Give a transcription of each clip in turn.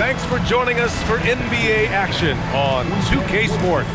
Thanks for joining us for NBA action on 2K Sport.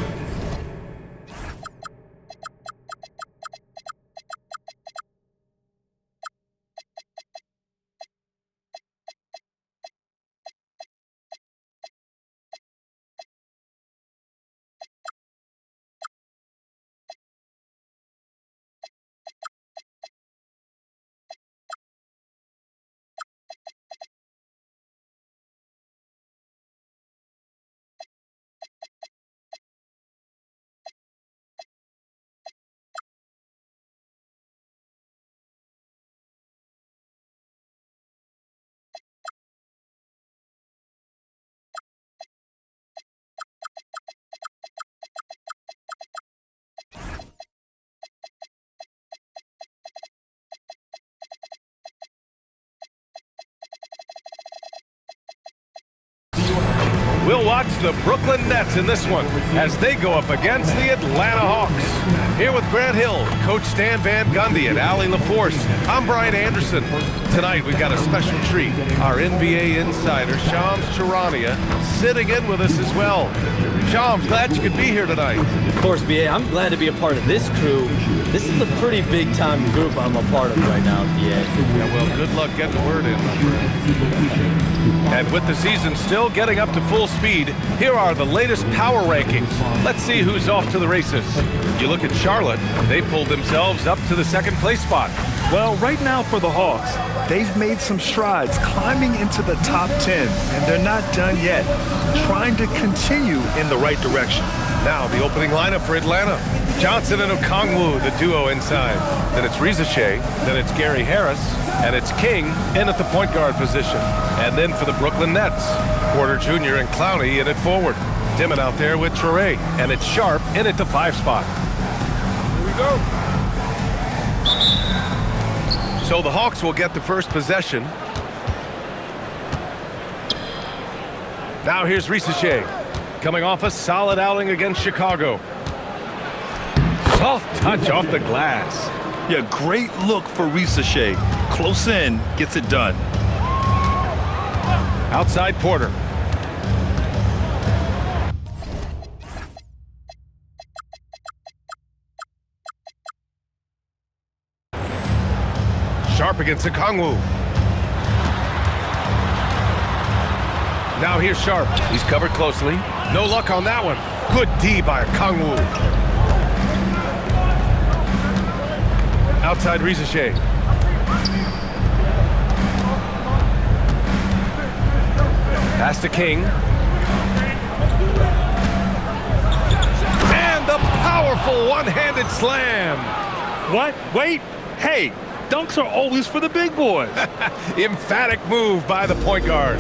We'll watch the Brooklyn Nets in this one as they go up against the Atlanta Hawks. Here with Grant Hill, Coach Stan Van Gundy, and Allie LaForce, I'm Brian Anderson. Tonight we've got a special treat. Our NBA insider, Shams Charania, sitting in with us as well. Shams, glad you could be here tonight. Of course, BA, I'm glad to be a part of this crew. This is a pretty big-time group I'm a part of right now, BA. Yeah, well, good luck getting the word in, my friend. And with the season still getting up to full speed, here are the latest power rankings. Let's see who's off to the races. You look at Charlotte, they pulled themselves up to the second place spot. Well, right now for the Hawks, they've made some strides climbing into the top 10, and they're not done yet, trying to continue in the right direction. Now the opening lineup for Atlanta. Johnson and Okongwu, the duo inside. Then it's Reza Shea, then it's Gary Harris, and it's King in at the point guard position. And then for the Brooklyn Nets, Porter Jr. and Clowney in at forward. Dimon out there with Traore, and it's Sharp in at the 5 spot. Here we go. So the Hawks will get the first possession. Now here's Reza Shea, coming off a solid outing against Chicago. Soft touch off the glass. Yeah, great look for Reza Shea. Close in, gets it done. Outside Porter. Sharp against Okongwu. Now here's Sharp. He's covered closely. No luck on that one. Good D by Okongwu. Outside Reza Shea. Pass to King. And the powerful one-handed slam. What? Wait. Hey, dunks are always for the big boys. Emphatic move by the point guard.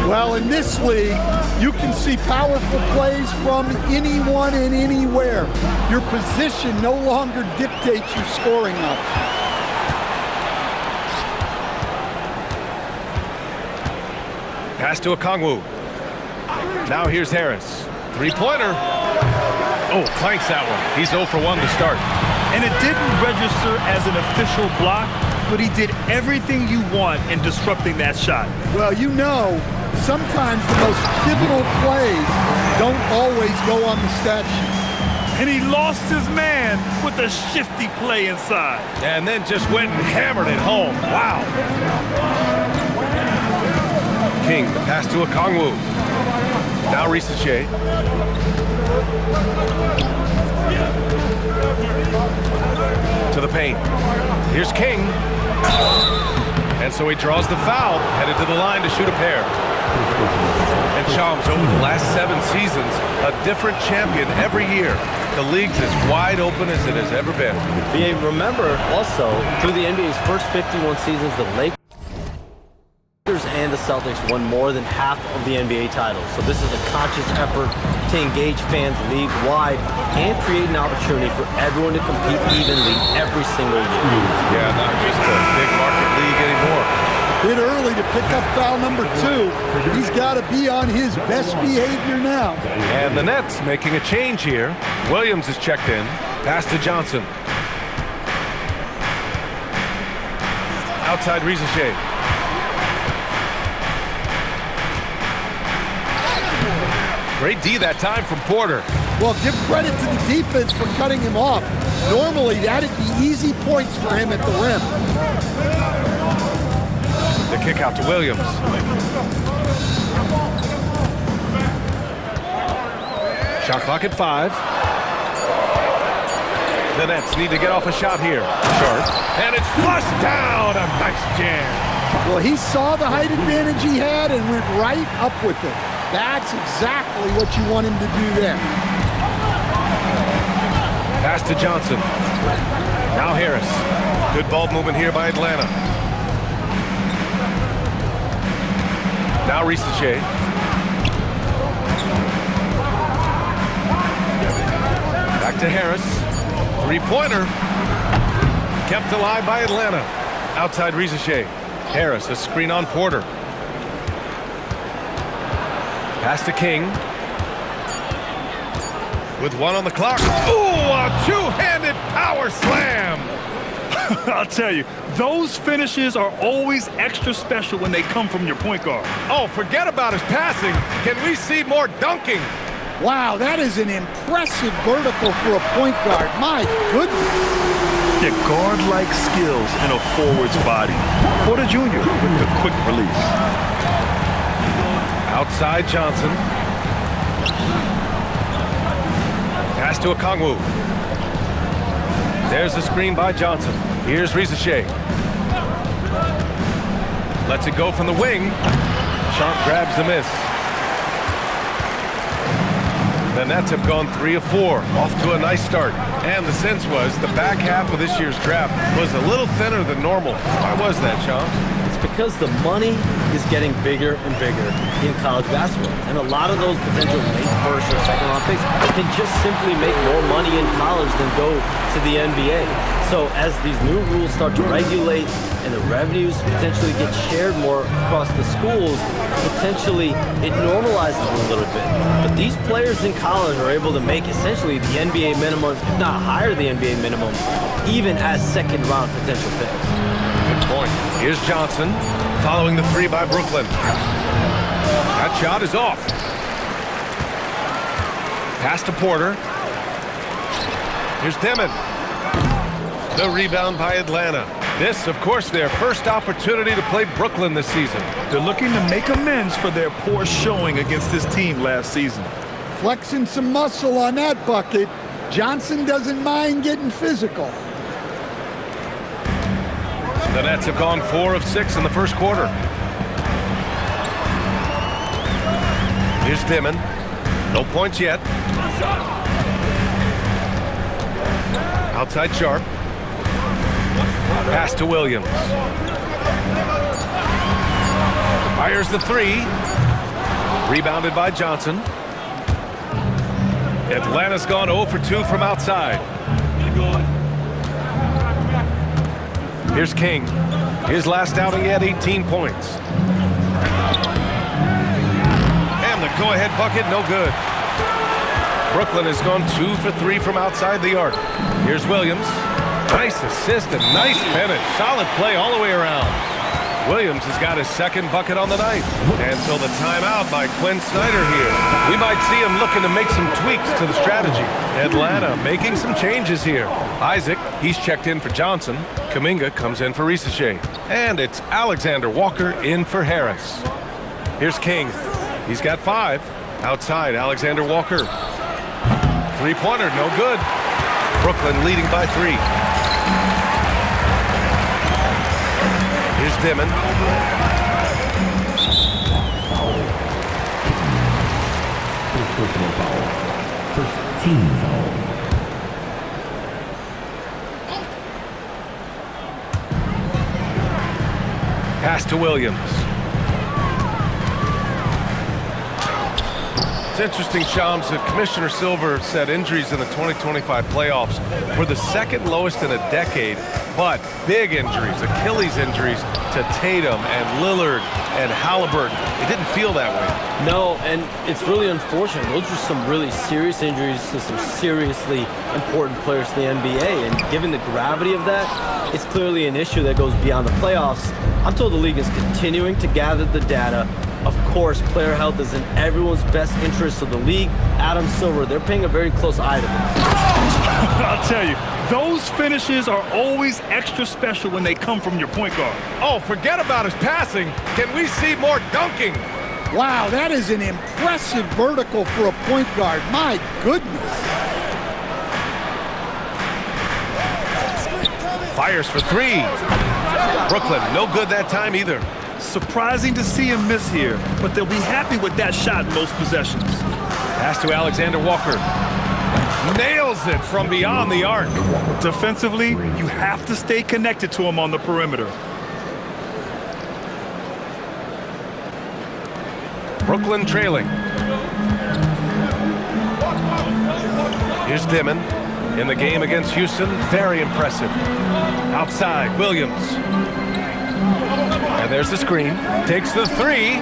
Well, in this league, you can see powerful plays from anyone and anywhere. Your position no longer dictates your scoring options. Pass to Okongwu. Now here's Harris. Three-pointer. Oh, clanks that one. He's 0 for 1 to start. And it didn't register as an official block, but he did everything you want in disrupting that shot. Well, you know, sometimes the most pivotal plays don't always go on the stat sheet. And he lost his man with a shifty play inside. And then just went and hammered it home. Wow. King, the pass to Okongwu. Now Reza Shea. To the paint. Here's King. And so he draws the foul, headed to the line to shoot a pair. And Shams, over the last 7 seasons, a different champion every year. The league's as wide open as it has ever been. BA, remember also, through the NBA's first 51 seasons, the Lakers and the Celtics won more than half of the NBA titles. So this is a conscious effort to engage fans league-wide and create an opportunity for everyone to compete evenly every single year. Yeah, not just a big market league anymore. Bit early to pick up foul number 2. He's got to be on his best behavior now. And the Nets making a change here. Williams is checked in. Pass to Johnson. Outside Reza Shea. Great D that time from Porter. Well, give credit to the defense for cutting him off. Normally, that'd be easy points for him at the rim. The kick out to Williams. Shot clock at 5. The Nets need to get off a shot here. Sharp. And it's flushed down. A nice jam. Well, he saw the height advantage he had and went right up with it. That's exactly what you want him to do there. Pass to Johnson. Now Harris. Good ball movement here by Atlanta. Now Risacher. Back to Harris. Three-pointer. Kept alive by Atlanta. Outside Risacher. Harris, a screen on Porter. Pass to King. With 1 on the clock. Ooh, a two-handed power slam. I'll tell you, those finishes are always extra special when they come from your point guard. Oh, forget about his passing. Can we see more dunking? Wow, that is an impressive vertical for a point guard. My goodness. The guard-like skills in a forward's body. Porter Jr. with the quick release. Outside Johnson. Pass to Okongwu. There's the screen by Johnson. Here's Risacher. Lets it go from the wing. Sharp grabs the miss. The Nets have gone 3 of 4, off to a nice start. And the sense was the back half of this year's draft was a little thinner than normal. Why was that, Shams? It's because the money is getting bigger and bigger in college basketball. And a lot of those potential late first or second round picks can just simply make more money in college than go to the NBA. So as these new rules start to regulate and the revenues potentially get shared more across the schools, potentially it normalizes a little bit. But these players in college are able to make essentially the NBA minimum, if not higher the NBA minimum, even as second round potential picks. Good point. Here's Johnson following the 3 by Brooklyn. That shot is off. Pass to Porter. Here's Demon. The rebound by Atlanta. This, of course, their first opportunity to play Brooklyn this season. They're looking to make amends for their poor showing against this team last season. Flexing some muscle on that bucket. Johnson doesn't mind getting physical. The Nets have gone 4 of 6 in the first quarter. Here's Dimon. No points yet. Outside Sharp. Pass to Williams. Fires the 3. Rebounded by Johnson. Atlanta's gone 0 for 2 from outside. Here's King. His last outing, he had 18 points. And the go-ahead bucket, no good. Brooklyn has gone 2 for 3 from outside the arc. Here's Williams. Nice assist and nice finish. Solid play all the way around. Williams has got his second bucket on the night. And so the timeout by Quinn Snyder here. We might see him looking to make some tweaks to the strategy. Atlanta making some changes here. Isaac, he's checked in for Johnson. Kuminga comes in for Risacher. And it's Alexander Walker in for Harris. Here's King. He's got 5. Outside, Alexander Walker. Three-pointer, no good. Brooklyn leading by 3. Here's Dimon. Personal foul. First team foul. Pass to Williams. It's interesting, Shams, that Commissioner Silver said injuries in the 2025 playoffs were the second lowest in a decade, but big injuries, Achilles injuries to Tatum and Lillard and Halliburton. It didn't feel that way. No, and it's really unfortunate. Those are some really serious injuries to some seriously important players in the NBA, and given the gravity of that, it's clearly an issue that goes beyond the playoffs. I'm told the league is continuing to gather the data Of course, player health is in everyone's best interest, so the league, Adam Silver, they're paying a very close eye to this. I'll tell you, those finishes are always extra special when they come from your point guard. Oh, forget about his passing. Can we see more dunking? Wow, that is an impressive vertical for a point guard. My goodness. Fires for three. Brooklyn, no good that time either. Surprising to see him miss here, but they'll be happy with that shot in most possessions. Pass to Alexander Walker. Nails it from beyond the arc. Defensively, you have to stay connected to him on the perimeter. Brooklyn trailing. Here's Dimon. In the game against Houston, very impressive. Outside, Williams. And there's the screen. Takes the three.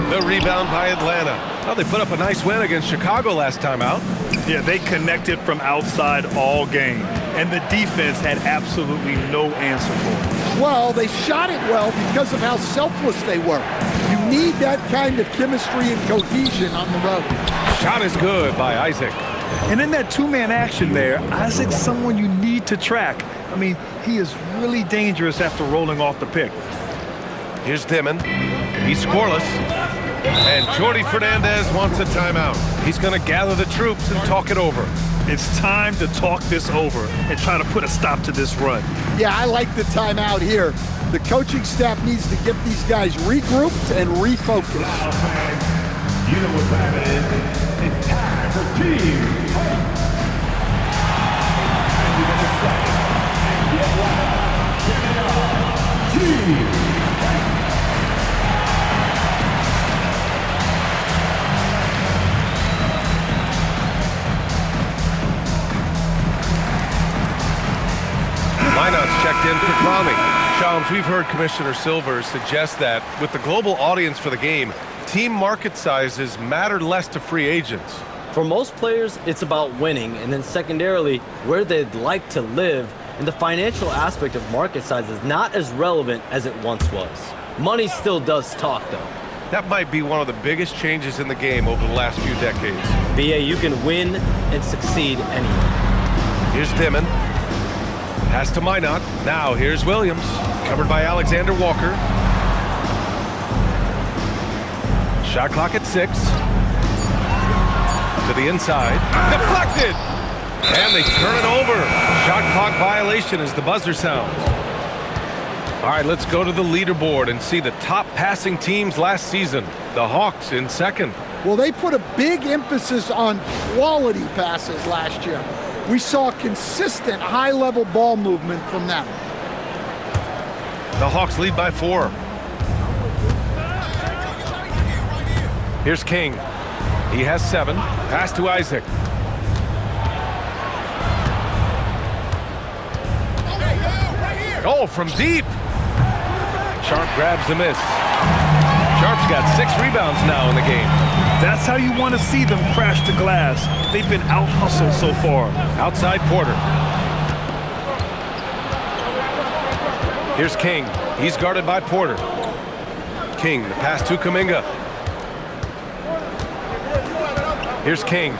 The rebound by Atlanta. Well, they put up a nice win against Chicago last time out. Yeah, they connected from outside all game, and the defense had absolutely no answer for it. Well, they shot it well because of how selfless they were. You need that kind of chemistry and cohesion on the road. Shot is good by Isaac. And in that two-man action there, Isaac's someone you need to track. I mean, he is really dangerous after rolling off the pick. Here's Dimon. He's scoreless. And Jordi Fernandez wants a timeout. He's going to gather the troops and talk it over. It's time to talk this over and try to put a stop to this run. Yeah, I like the timeout here. The coaching staff needs to get these guys regrouped and refocused. You know what time it is. It's time for team. Team. Minot's checked in for Cromie. Shams, we've heard Commissioner Silver suggest that with the global audience for the game, team market sizes matter less to free agents. For most players, it's about winning, and then secondarily, where they'd like to live, and the financial aspect of market size is not as relevant as it once was. Money still does talk, though. That might be one of the biggest changes in the game over the last few decades. BA, you can win and succeed anywhere. Here's Dimon. Pass to Minot. Now here's Williams. Covered by Alexander Walker. Shot clock at 6. To the inside. Deflected! And they turn it over. Shot clock violation as the buzzer sounds. All right, let's go to the leaderboard and see the top passing teams last season. The Hawks in second. Well, they put a big emphasis on quality passes last year. We saw consistent high-level ball movement from them. The Hawks lead by 4. Here's King. He has 7. Pass to Isaac. Oh, from deep. Sharp grabs the miss. Sharp's got 6 rebounds now in the game. That's how you want to see them crash the glass. They've been out-hustled so far. Outside Porter. Here's King. He's guarded by Porter. King, the pass to Kuminga. Here's King.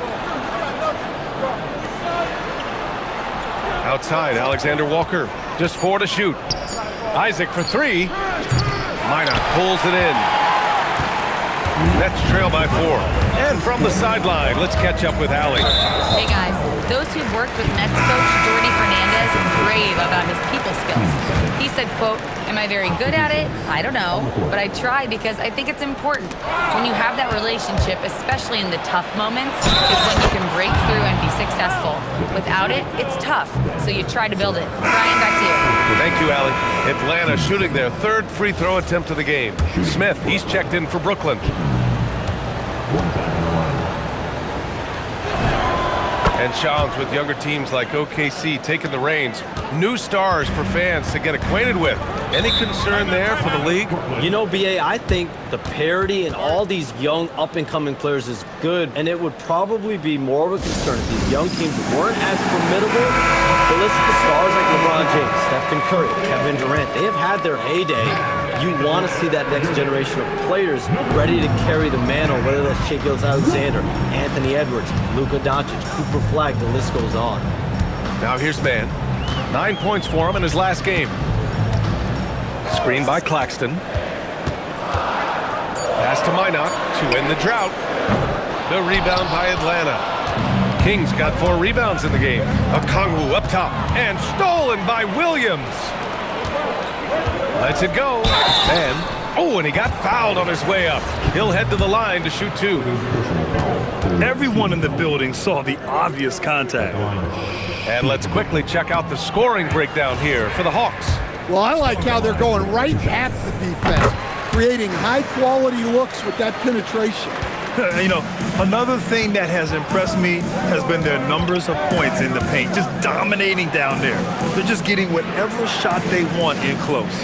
Outside, Alexander Walker. Just 4 to shoot. Isaac for 3. Minot pulls it in. Nets trail by 4. And from the sideline, let's catch up with Allie. Hey guys, those who've worked with Nets coach Jordi Fernandez rave about his people skills. He said, quote, "Am I very good at it? I don't know, but I try because I think it's important. When you have that relationship, especially in the tough moments, is when you can break through and be successful. Without it, it's tough, so you try to build it." Brian, back to you. Thank you, Allie. Atlanta shooting their 3rd free throw attempt of the game. Smith, he's checked in for Brooklyn. And Shams, with younger teams like OKC taking the reins, new stars for fans to get acquainted with. Any concern there for the league? You know, BA, I think the parity in all these young up-and-coming players is good, and it would probably be more of a concern if these young teams weren't as formidable. But listen to stars like LeBron James, Stephen Curry, Kevin Durant. They have had their heyday, You want to see that next generation of players ready to carry the mantle, whether that's Shai Gilgeous-Alexander, Anthony Edwards, Luka Doncic, Cooper Flagg, the list goes on. Now here's Mann. 9 points for him in his last game. Screen by Claxton. Pass to Minot to end the drought. The rebound by Atlanta. Kings got 4 rebounds in the game. Okongwu up top and stolen by Williams. Lets it go. And he got fouled on his way up. He'll head to the line to shoot 2. Everyone in the building saw the obvious contact. And let's quickly check out the scoring breakdown here for the Hawks. Well, I like how they're going right at the defense, creating high-quality looks with that penetration. You know, another thing that has impressed me has been their numbers of points in the paint, just dominating down there. They're just getting whatever shot they want in close.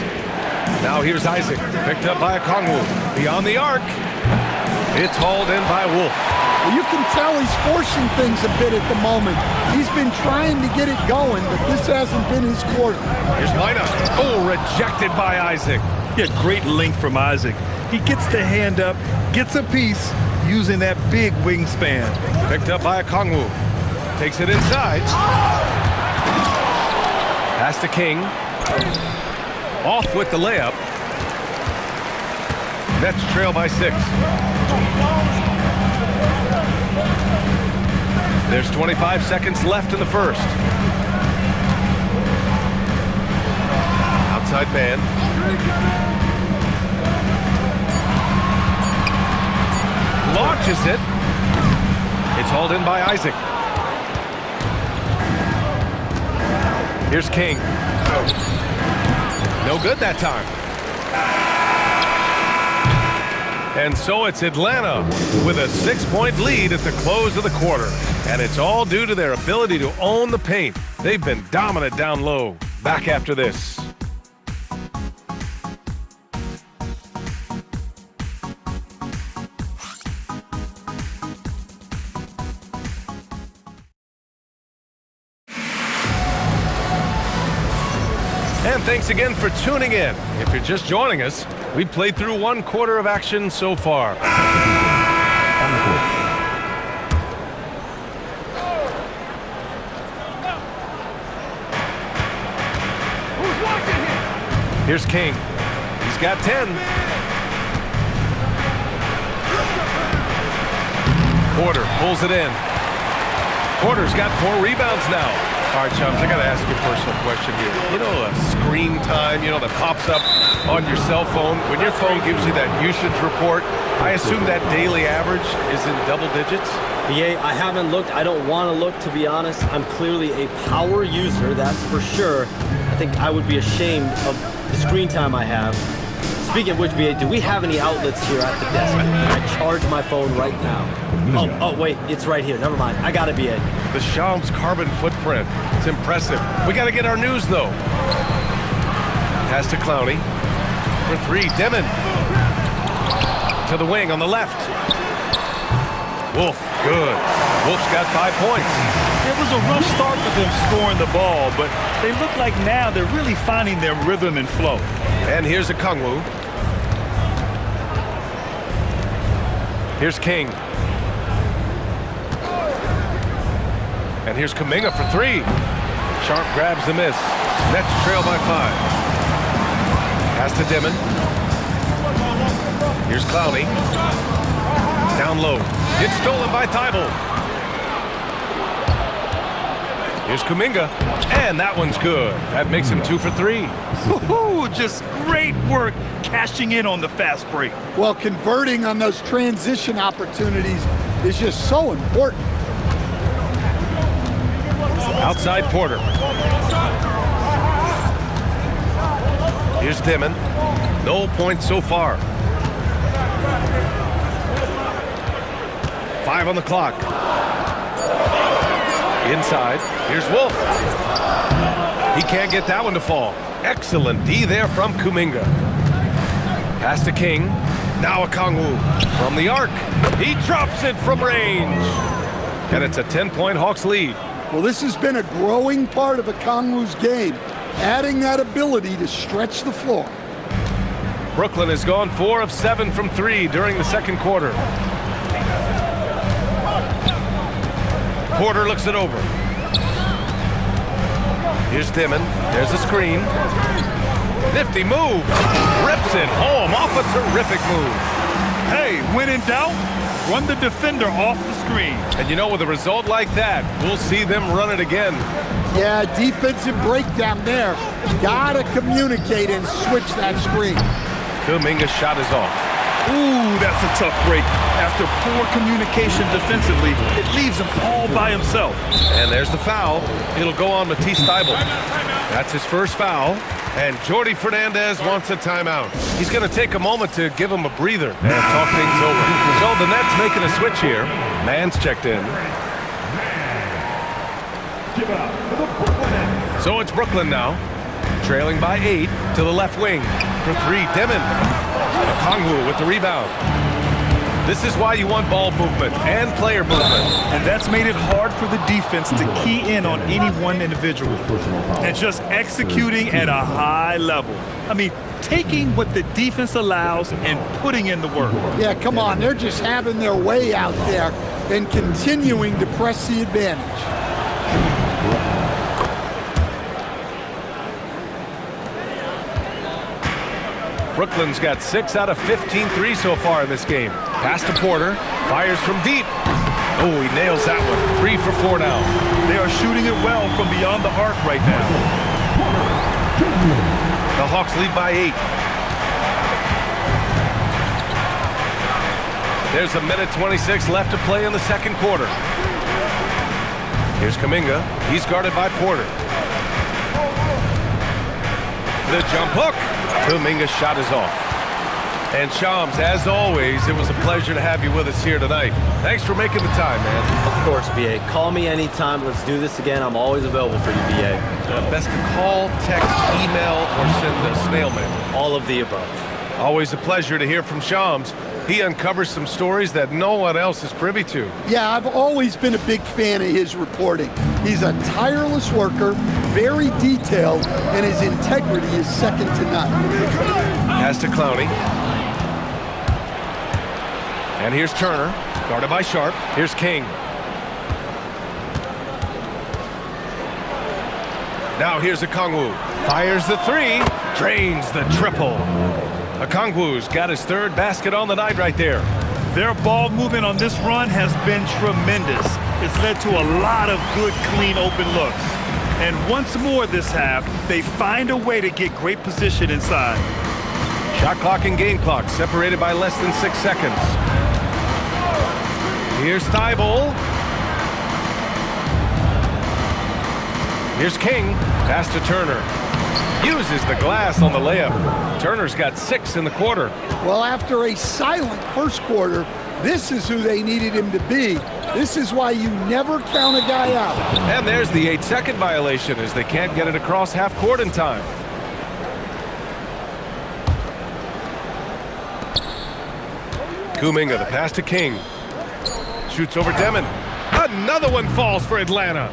Now here's Isaac, picked up by Okongwu. Beyond the arc. It's hauled in by Wolf. Well, you can tell he's forcing things a bit at the moment. He's been trying to get it going, but this hasn't been his quarter. Here's Minot. Rejected by Isaac. Yeah, great length from Isaac. He gets the hand up, gets a piece, using that big wingspan. Picked up by Okongwu. Takes it inside. Pass to King. Off with the layup. Nets trail by 6. There's 25 seconds left in the first. Outside man. Launches it. It's hauled in by Isaac. Here's King. No good that time. And so it's Atlanta with a 6-point lead at the close of the quarter. And it's all due to their ability to own the paint. They've been dominant down low. Back after this. And thanks again for tuning in. If you're just joining us, we played through 1 quarter of action so far. Here's King. He's got 10. Porter pulls it in. Porter's got 4 rebounds now. All right, chums, I got to ask you a personal question here. You know, screen time, that pops up on your cell phone. When your phone gives you that usage report, I assume that daily average is in double digits? BA, I haven't looked. I don't want to look, to be honest. I'm clearly a power user, that's for sure. I think I would be ashamed of the screen time I have. Speaking of which, BA, do we have any outlets here at the desk? Can I charge my phone right now? Oh, wait, it's right here. Never mind. I got it, BA. The Shams carbon footprint. It's impressive. We got to get our news, though. Pass to Clowney. For 3, Demon. To the wing on the left. Wolf, good. Wolf's got 5 points. It was a rough start for them scoring the ball, but they look like now they're really finding their rhythm and flow. And here's Okongwu. Here's King. And here's Kuminga for 3. Sharp grabs the miss. Nets trail by 5. Pass to Demon. Here's Clowney. Down low. It's stolen by Thibault. Here's Kuminga. And that one's good. That makes him 2 for 3. Just great work cashing in on the fast break. Well, converting on those transition opportunities is just so important. Outside Porter. Here's Demon. No points so far. 5 on the clock. Inside. Here's Wolf. He can't get that one to fall. Excellent D there from Kuminga. Pass to King. Now Okongwu from the arc. He drops it from range. And it's a 10-point Hawks lead. Well, this has been a growing part of Okongwu's game, adding that ability to stretch the floor. Brooklyn has gone 4 of 7 from 3 during the second quarter. Porter looks it over. Here's Dimon. There's a screen. Nifty move. Rips it home off a terrific move. Hey, when in doubt, run the defender off the screen. And you know, with a result like that, we'll see them run it again. Yeah, defensive breakdown there. Gotta communicate and switch that screen. Kuminga's shot is off. Ooh, that's a tough break. After poor communication defensively, it leaves him all by himself. And there's the foul. It'll go on Matisse Thybulle. That's his first foul. And Jordi Fernandez wants a timeout. He's going to take a moment to give him a breather and talk things over. So the Nets making a switch here. Mann's checked in. So it's Brooklyn now, trailing by 8 to the left wing. For 3, Dimon. Okongwu with the rebound. This is why you want ball movement and player movement. And that's made it hard for the defense to key in on any one individual. And just executing at a high level. I mean, taking what the defense allows and putting in the work. Yeah, come on. They're just having their way out there and continuing to press the advantage. Brooklyn's got 6 out of 15 threes so far in this game. Pass to Porter, fires from deep. Oh, he nails that one. 3 for 4 now. They are shooting it well from beyond the arc right now. The Hawks lead by 8. There's a minute 26 left to play in the second quarter. Here's Kuminga. He's guarded by Porter. The jump hook. Kuminga's shot is off. And Shams, as always, it was a pleasure to have you with us here tonight. Thanks for making the time, man. Of course, BA. Call me anytime. Let's do this again. I'm always available for you, BA. Best to call, text, email, or send a snail mail. All of the above. Always a pleasure to hear from Shams. He uncovers some stories that no one else is privy to. Yeah, I've always been a big fan of his reporting. He's a tireless worker, very detailed, and his integrity is second to none. Pass to Clowney. And here's Turner, guarded by Sharp. Here's King. Now here's Okongwu. Fires the 3, drains the triple. Okongwu's got his 3rd basket on the night right there. Their ball movement on this run has been tremendous. It's led to a lot of good, clean, open looks. And once more this half, they find a way to get great position inside. Shot clock and game clock separated by less than 6 seconds. Here's Thybulle. Here's King. Pass to Turner. Uses the glass on the layup. Turner's got 6 in the quarter. Well, after a silent first quarter, this is who they needed him to be. This is why you never count a guy out. And there's the 8-second violation as they can't get it across half court in time. Kuminga, the pass to King. Shoots over Dimon. Another one falls for Atlanta.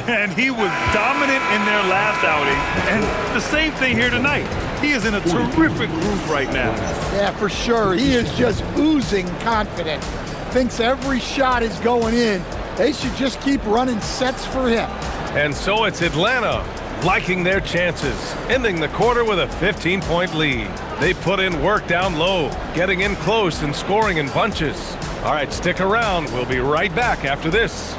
And he was dominant in their last outing. And the same thing here tonight. He is in a terrific groove right now. Yeah, for sure. He is just oozing confidence. Thinks every shot is going in. They should just keep running sets for him. And so it's Atlanta liking their chances, ending the quarter with a 15-point lead. They put in work down low, getting in close and scoring in bunches. All right, stick around. We'll be right back after this.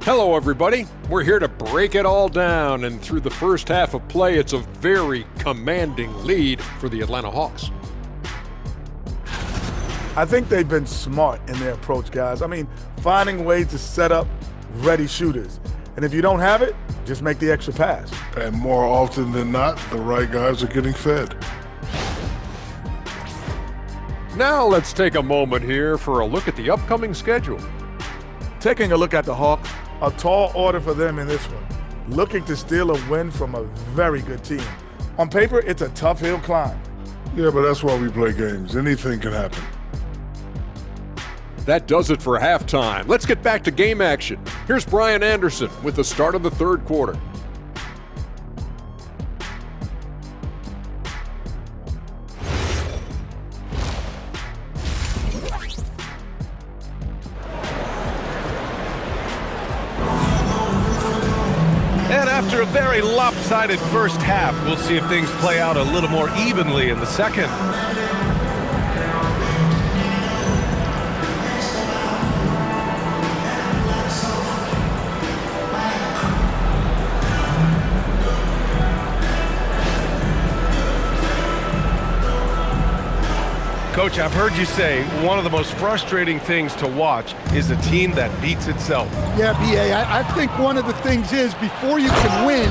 Hello, everybody. We're here to break it all down, and through the first half of play, it's a very commanding lead for the Atlanta Hawks. I think they've been smart in their approach, guys. I mean, finding ways to set up ready shooters. And if you don't have it, just make the extra pass. And more often than not, the right guys are getting fed. Now let's take a moment here for a look at the upcoming schedule. Taking a look at the Hawks, a tall order for them in this one. looking to steal a win from a very good team. On paper, it's a tough hill climb. Yeah, but that's why we play games. Anything can happen. That does it for halftime. Let's get back to game action. Here's Brian Anderson with the start of the third quarter. And after a very lopsided first half, we'll see if things play out a little more evenly in the second. Coach, I've heard you say one of the most frustrating things to watch is a team that beats itself. Yeah, B.A., I think one of the things is before you can win,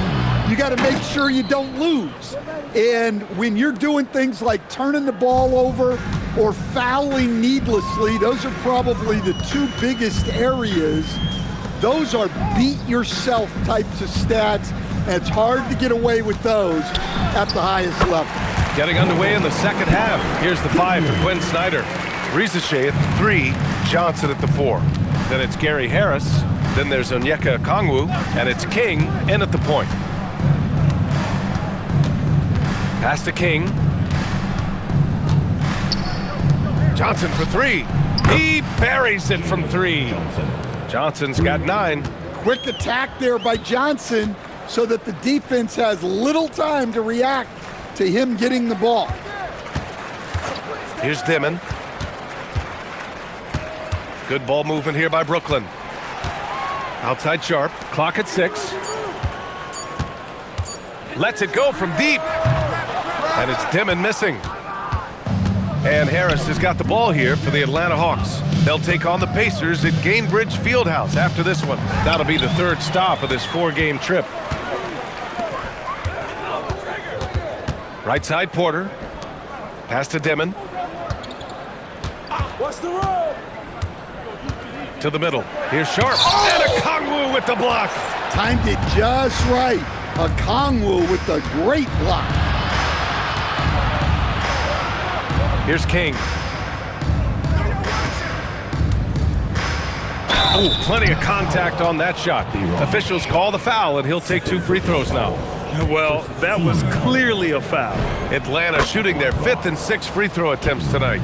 you got to make sure you don't lose. And when you're doing things like turning the ball over or fouling needlessly, those are probably the two biggest areas. Those are beat yourself types of stats, and it's hard to get away with those at the highest level. Getting underway in the second half. Here's the 5 for Quinn Snyder. Rizachet at the 3, Johnson at the 4. Then it's Gary Harris. Then there's Onyeka Okongwu, and it's King in at the point. Pass to King. Johnson for 3. He buries it from 3. Johnson's got 9. Quick attack there by Johnson so that the defense has little time to react to him getting the ball. Here's Dimon. Good ball movement here by Brooklyn. Outside Sharp, clock at 6. Lets it go from deep. And it's Dimon missing. And Harris has got the ball here for the Atlanta Hawks. They'll take on the Pacers at Gainbridge Fieldhouse after this one. That'll be the third stop of this 4-game trip. Right side Porter. Pass to Dimon. What's the roll? To the middle. Here's Sharp. And Okongwu with the block. Timed it just right. Okongwu with the great block. Here's King. Oh, plenty of contact on that shot. Officials call the foul, and he'll take 2 free throws now. Well, that was clearly a foul. Atlanta shooting their 5th and 6th free throw attempts tonight.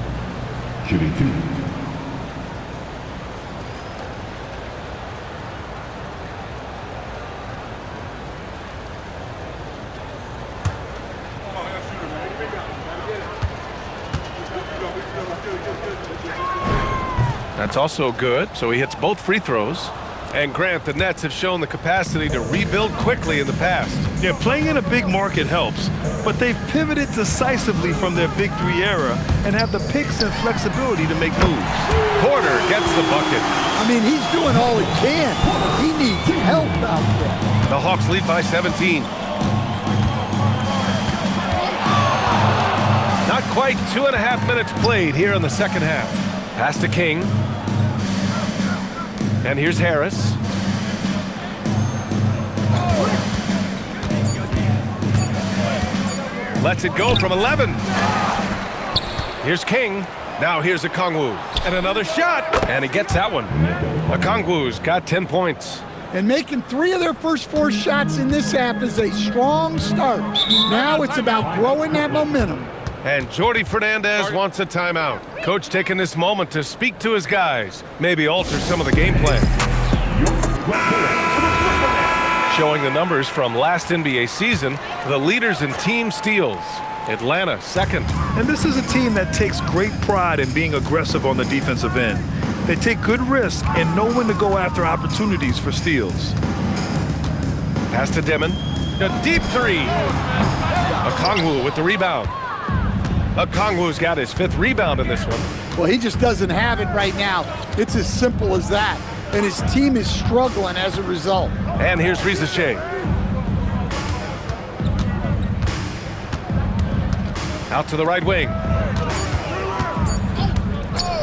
Shooting 2. That's also good, so he hits both free throws. And Grant, the Nets have shown the capacity to rebuild quickly in the past. Yeah, playing in a big market helps, but they've pivoted decisively from their Big 3 era and have the picks and flexibility to make moves. Porter gets the bucket. I mean, he's doing all he can. He needs help out there. The Hawks lead by 17. Not quite 2.5 minutes played here in the second half. Pass to King. And here's Harris. Lets it go from 11. Here's King. Now here's Okongwu. And another shot. And he gets that one. Okongwu's got 10 points. And making 3 of their first 4 shots in this half is a strong start. Now it's about growing that momentum. And Jordi Fernandez wants a timeout. Coach taking this moment to speak to his guys, maybe alter some of the game plan. Showing the numbers from last NBA season, the leaders in team steals. Atlanta, 2nd. And this is a team that takes great pride in being aggressive on the defensive end. They take good risks and know when to go after opportunities for steals. Pass to Dimon. A deep 3. Okongwu with the rebound. Okongwu's got his 5th rebound in this one. Well, he just doesn't have it right now. It's as simple as that. And his team is struggling as a result. And here's Rizachet. Out to the right wing.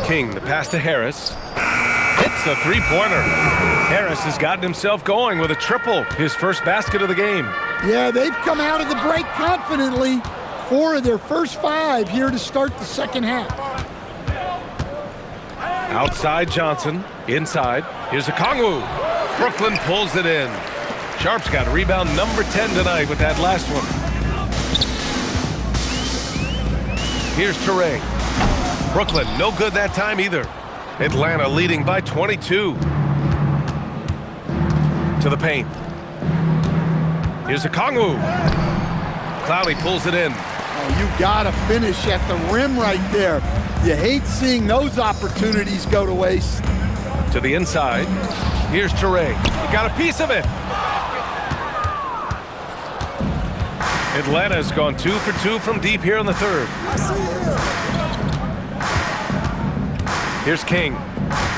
King, the pass to Harris. hits the three-pointer. Harris has gotten himself going with a triple, his first basket of the game. Yeah, they've come out of the break confidently. 4 of their first 5 here to start the second half. Outside Johnson, inside. Here's Okongwu. Brooklyn pulls it in. Sharp's got rebound number 10 tonight with that last one. Here's Toure. Brooklyn, no good that time either. Atlanta leading by 22. To the paint. Here's Okongwu. Clowney pulls it in. Oh, you gotta finish at the rim right there. You hate seeing those opportunities go to waste. To the inside. Here's Toure. He got a piece of it. Atlanta's gone 2 for 2 from deep here in the third. Here's King.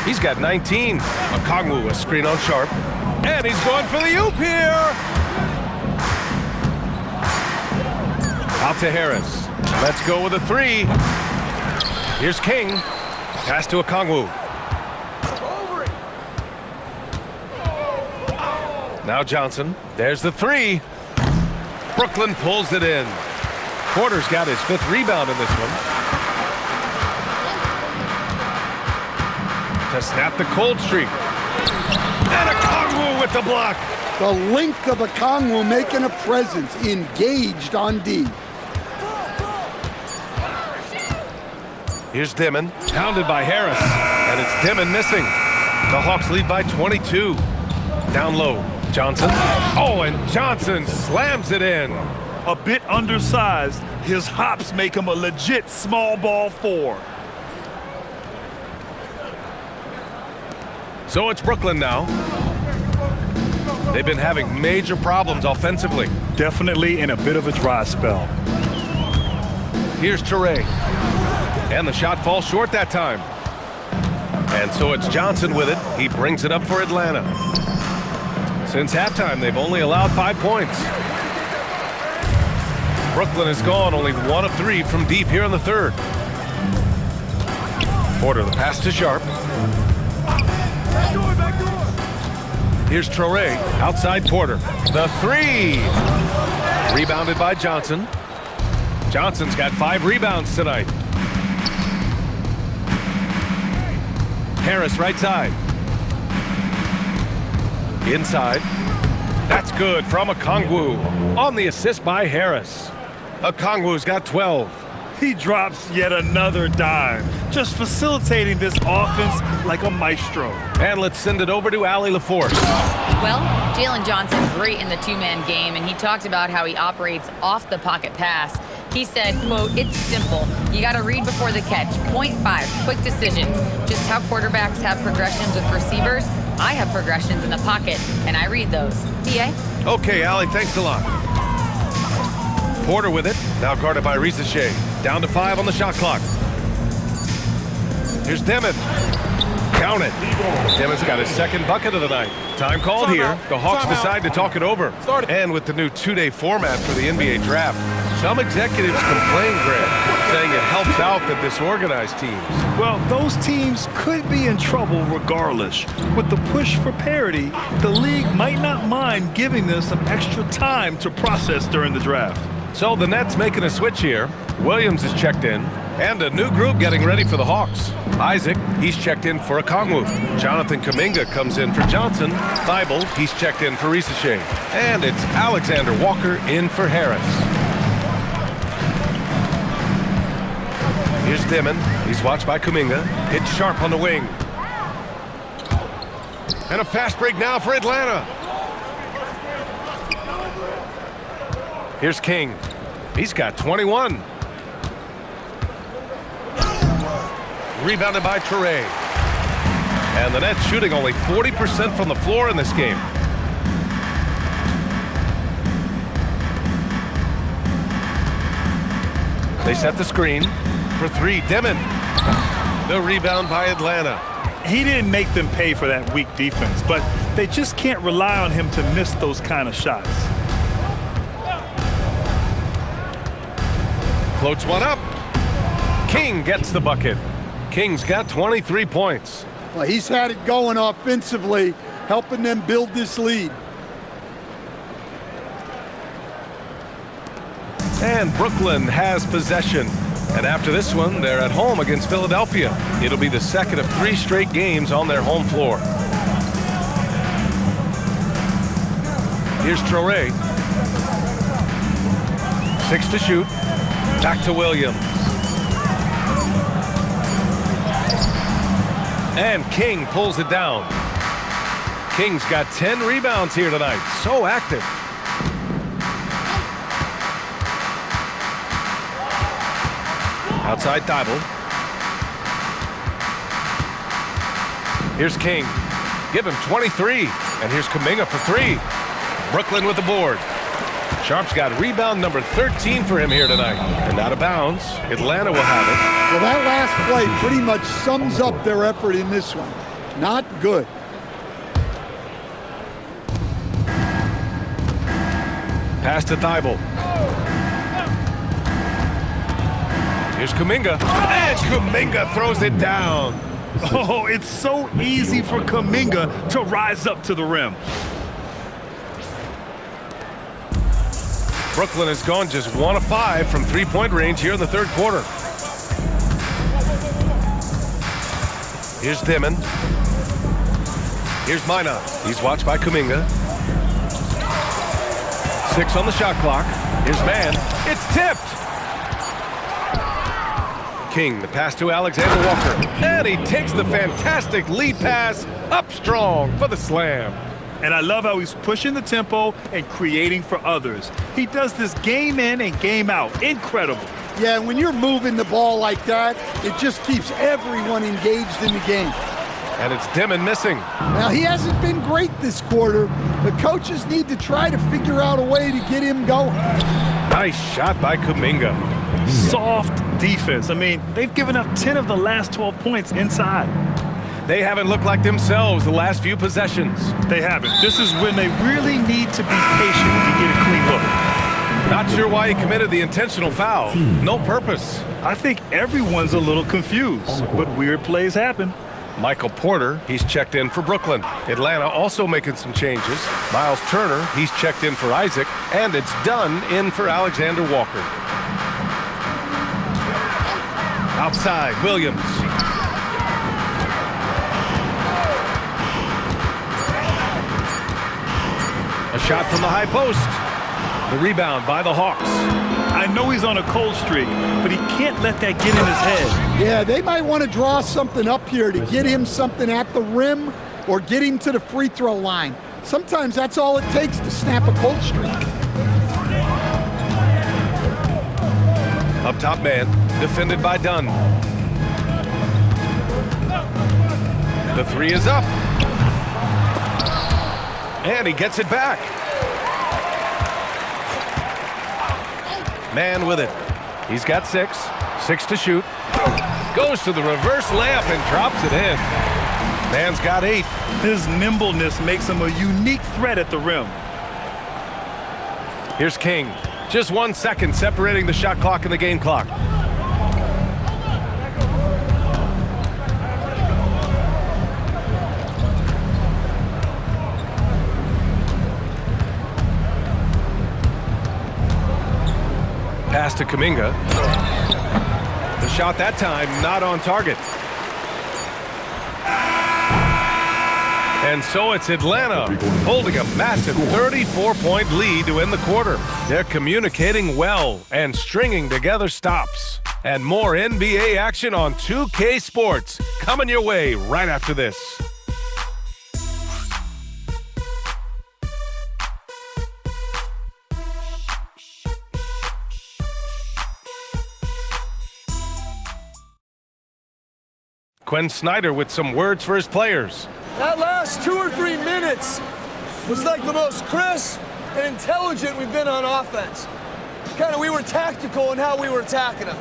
He's got 19. Okongwu, a screen on Sharp. And he's going for the oop here. Out to Harris. Let's go with a 3. Here's King. Pass to Okongwu. Now Johnson. There's the 3. Brooklyn pulls it in. Porter's got his 5th rebound in this one. To snap the cold streak. And Okongwu with the block. The length of Okongwu making a presence, engaged on D. Here's Dimon, pounded by Harris. And it's Dimon missing. The Hawks lead by 22. Down low. Johnson. Oh, and Johnson slams it in. A bit undersized, his hops make him a legit small ball 4. So it's Brooklyn now. They've been having major problems offensively. Definitely in a bit of a dry spell. Here's Toure. And the shot falls short that time. And so it's Johnson with it. He brings it up for Atlanta. Since halftime, they've only allowed 5 points. Brooklyn has gone only 1 of 3 from deep here in the third. Porter, the pass to Sharp. Here's Toure, outside Porter. The 3. Rebounded by Johnson. Johnson's got 5 rebounds tonight. Harris, right side. Inside. That's good from Okongwu. On the assist by Harris. Okongwu's got 12. He drops yet another dime, just facilitating this offense like a maestro. And let's send it over to Allie LaForce. Well, Jalen Johnson, great in the two-man game, and he talked about how he operates off the pocket pass. He said, quote, "It's simple. You got to read before the catch. 0.5, quick decisions. Just how quarterbacks have progressions with receivers, I have progressions in the pocket, and I read those." PA? Okay, Allie, thanks a lot. Porter with it, now guarded by Risacher. Down to 5 on the shot clock. Here's Dimon. Count it. Dimon's got his 2nd bucket of the night. Time called here. The Hawks decide to talk it over. And with the new 2-day format for the NBA draft, some executives complain, Grant, saying it helps out the disorganized teams. Well, those teams could be in trouble regardless. With the push for parity, the league might not mind giving them some extra time to process during the draft. So the Nets making a switch here. Williams is checked in. And a new group getting ready for the Hawks. Isaac, he's checked in for Okongwu. Jonathan Kuminga comes in for Johnson. Thibault, he's checked in for Risacher. And it's Alexander Walker in for Harris. Here's Dimon. He's watched by Kuminga. Hits Sharp on the wing. And a fast break now for Atlanta. Here's King. He's got 21. Rebounded by Toure. And the Nets shooting only 40% from the floor in this game. They set the screen for 3. Dimon. The rebound by Atlanta. He didn't make them pay for that weak defense, but they just can't rely on him to miss those kind of shots. Floats one up. King gets the bucket. King's got 23 points. Well, he's had it going offensively, helping them build this lead. And Brooklyn has possession. And after this one, they're at home against Philadelphia. It'll be the second of 3 straight games on their home floor. Here's Traoré. 6 to shoot. Back to Williams. And King pulls it down. King's got 10 rebounds here tonight. So active. Outside Thibault. Here's King. Give him 23. And here's Kuminga for 3. Brooklyn with the board. Sharp's got rebound number 13 for him here tonight. And out of bounds, Atlanta will have it. Well, that last play pretty much sums up their effort in this one. Not good. Pass to Thibault. Here's Kuminga. And Kuminga throws it down. Oh, it's so easy for Kuminga to rise up to the rim. Brooklyn has gone just 1 of 5 from 3-point range here in the third quarter. Here's Dimon. Here's Minot. He's watched by Kuminga. 6 on the shot clock. Here's Mann. It's tipped. King, the pass to Alexander Walker. And he takes the fantastic lead pass up strong for the slam. And I love how he's pushing the tempo and creating for others. He does this game in and game out. Incredible. Yeah, when you're moving the ball like that, it just keeps everyone engaged in the game. And it's Dimon missing. Now, he hasn't been great this quarter. The coaches need to try to figure out a way to get him going. Nice shot by Kuminga. Soft defense. I mean, they've given up 10 of the last 12 points inside. They haven't looked like themselves the last few possessions. They haven't. This is when they really need to be patient to get a clean look. Not sure why he committed the intentional foul. No purpose. I think everyone's a little confused, but weird plays happen. Michael Porter, he's checked in for Brooklyn. Atlanta also making some changes. Miles Turner, he's checked in for Isaac. And it's Dunn in for Alexander Walker. Outside, Williams. A shot from the high post. The rebound by the Hawks. I know he's on a cold streak, but he can't let that get in his head. Yeah, they might want to draw something up here to get him something at the rim or get him to the free throw line. Sometimes that's all it takes to snap a cold streak. Up top man, defended by Dunn. The 3 is up. And he gets it back. Mann with it. He's got 6. 6 to shoot. Goes to the reverse layup and drops it in. Mann's got 8. His nimbleness makes him a unique threat at the rim. Here's King. Just 1 second separating the shot clock and the game clock. Pass to Kuminga. The shot that time not on target. And so it's Atlanta holding a massive 34-point lead to end the quarter. They're communicating well and stringing together stops. And more NBA action on 2K Sports coming your way right after this. Quinn Snyder with some words for his players. That last 2 or 3 minutes was like the most crisp and intelligent we've been on offense. We were tactical in how we were attacking them,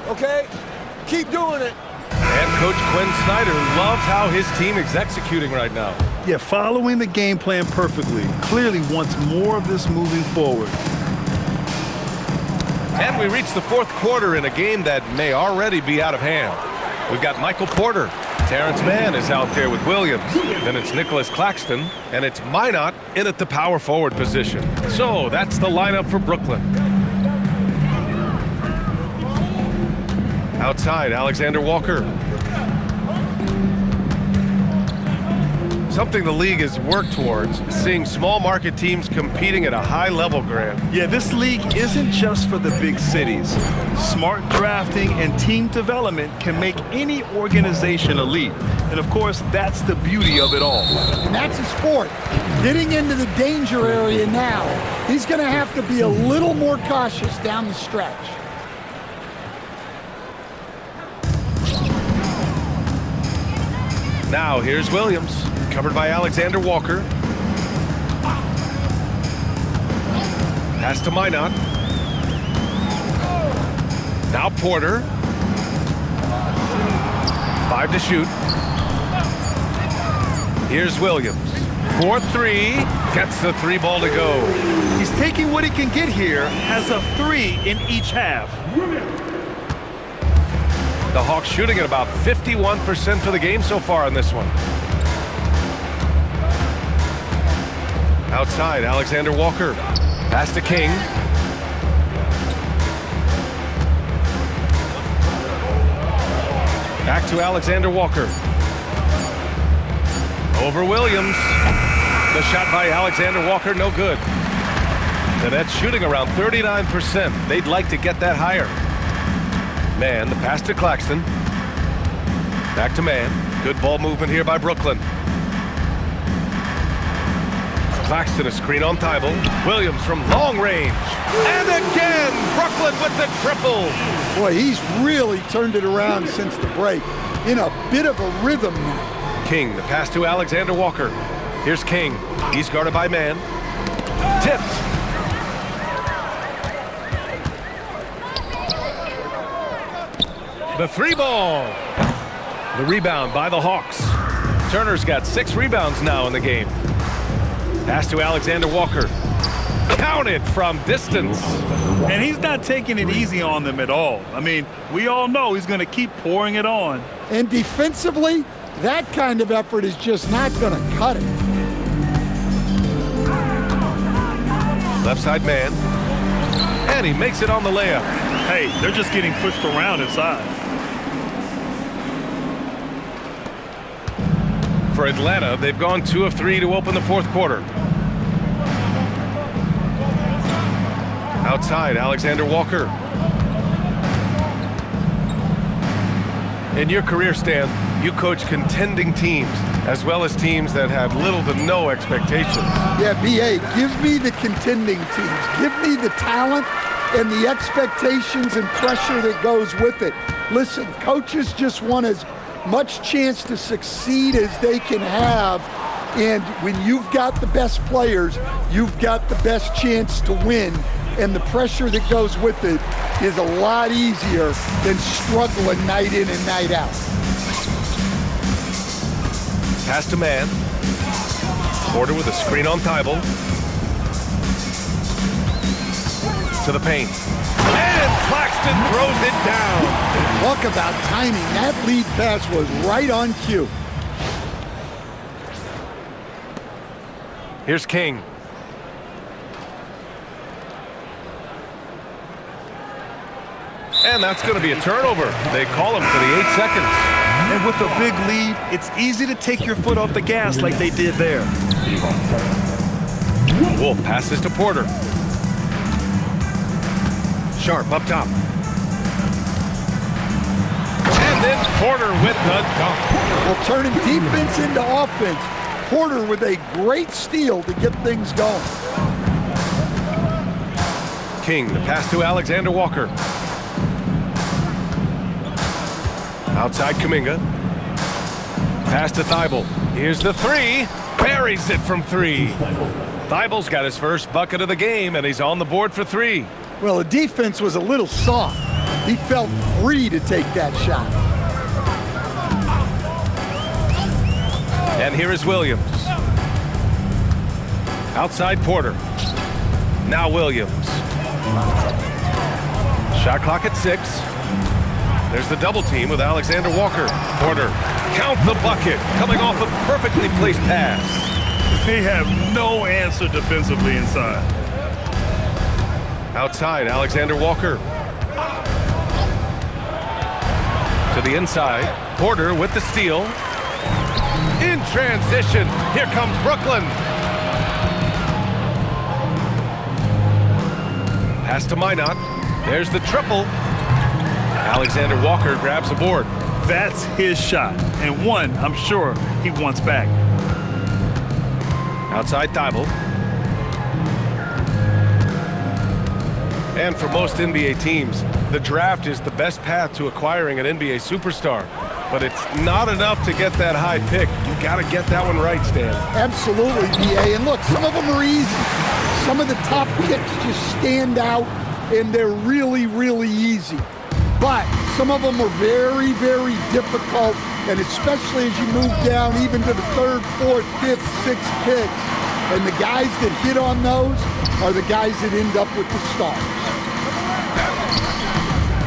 okay? Keep doing it. And Coach Quinn Snyder loves how his team is executing right now. Yeah, following the game plan perfectly. Clearly wants more of this moving forward. And we reach the fourth quarter in a game that may already be out of hand. We've got Michael Porter. Terrence Mann is out there with Williams. Then it's Nicholas Claxton, and it's Minot in at the power forward position. So that's the lineup for Brooklyn. Outside, Alexander Walker. Something the league has worked towards, seeing small market teams competing at a high level, Grant. Yeah, this league isn't just for the big cities. Smart drafting and team development can make any organization elite. And of course, that's the beauty of it all. And that's his sport. Getting into the danger area now. He's going to have to be a little more cautious down the stretch. Now here's Williams, covered by Alexander Walker. Pass to Minot. Now Porter. 5 to shoot. Here's Williams. 4-3. Gets the 3 ball to go. He's taking what he can get here, has a 3 in each half. The Hawks shooting at about 51% for the game so far in this one. Outside, Alexander Walker. Pass to King. Back to Alexander Walker. Over Williams. The shot by Alexander Walker, no good. The Nets shooting around 39%. They'd like to get that higher. Mann, the pass to Claxton. Back to Mann. Good ball movement here by Brooklyn. Claxton, a screen on Thibault. Williams from long range. And again, Brooklyn with the triple. Boy, he's really turned it around since the break. In a bit of a rhythm now. King, the pass to Alexander Walker. Here's King. He's guarded by Mann. Tipped. The 3 ball. The rebound by the Hawks. Turner's got 6 rebounds now in the game. Pass to Alexander Walker. Counted from distance. And he's not taking it easy on them at all. I mean, we all know he's going to keep pouring it on. And defensively, that kind of effort is just not going to cut it. Left side man. And he makes it on the layup. Hey, they're just getting pushed around inside. For Atlanta, they've gone 2 of 3 to open the 4th quarter. Outside, Alexander Walker. In your career, Stan, you coach contending teams as well as teams that had little to no expectations. Yeah, B.A., give me the contending teams. Give me the talent and the expectations and pressure that goes with it. Listen, coaches just want as much chance to succeed as they can have, and when you've got the best players, you've got the best chance to win, and the pressure that goes with it is a lot easier than struggling night in and night out. Pass to Mann. Porter with a screen on Thibault. To the paint. And Claxton throws it down. Talk about timing. That lead pass was right on cue. Here's King. And that's going to be a turnover. They call him for the 8 seconds. And with a big lead, it's easy to take your foot off the gas like they did there. Wolf passes to Porter. Sharp up top. And then Porter with the dunk. Well, turning defense into offense. Porter with a great steal to get things going. King, the pass to Alexander Walker. Outside Kuminga. Pass to Thibault. Here's the 3. Buries it from 3. Thibault's got his first bucket of the game, and he's on the board for 3. Well, the defense was a little soft. He felt free to take that shot. And here is Williams. Outside Porter. Now Williams. Shot clock at 6. There's the double team with Alexander Walker. Porter Count the bucket, coming off a perfectly placed pass. They have no answer defensively inside. Outside, Alexander Walker. To the inside, Porter with the steal. In transition, here comes Brooklyn. Pass to Minot. There's the triple. Alexander Walker grabs a board. That's his shot, and one I'm sure he wants back. Outside Thibault. And for most NBA teams, the draft is the best path to acquiring an NBA superstar. But it's not enough to get that high pick. You got to get that one right, Stan. Absolutely, BA. And look, some of them are easy. Some of the top picks just stand out, and they're really, really easy. But some of them are very, very difficult, and especially as you move down even to the 3rd, 4th, 5th, 6th picks. And the guys that hit on those are the guys that end up with the stars.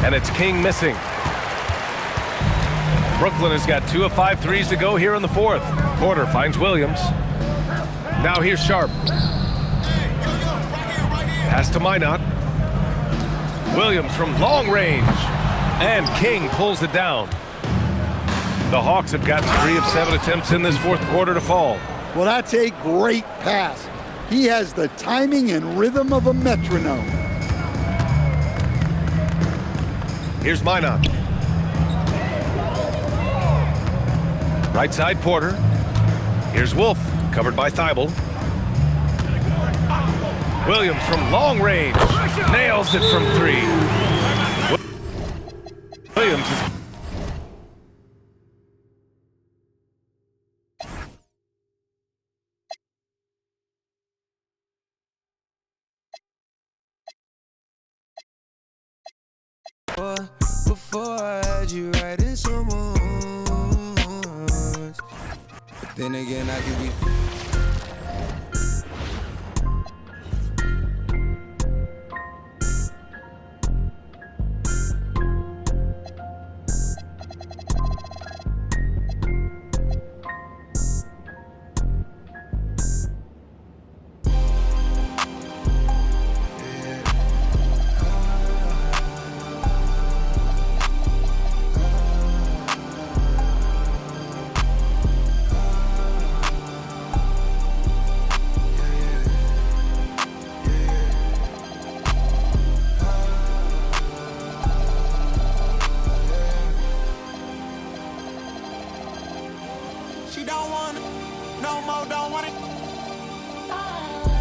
And it's King missing. Brooklyn has got 2 of 5 threes to go here in the 4th. Porter finds Williams. Now here's Sharp. Pass to Minot. Williams from long range. And King pulls it down. The Hawks have gotten 3 of 7 attempts in this 4th quarter to fall. Well, that's a great pass. He has the timing and rhythm of a metronome. Here's Minot. Right side Porter. Here's Wolf, covered by Thibault. Williams from long range. Nails it from 3. Williams is... Before I had you writing some words, but then again I could be. She don't want it, no more, don't want it.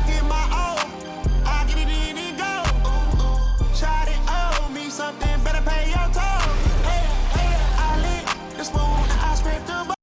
Get my own, I get it in and go. Shot it, owe me something, better pay your toll. I lit the spoon, I scraped the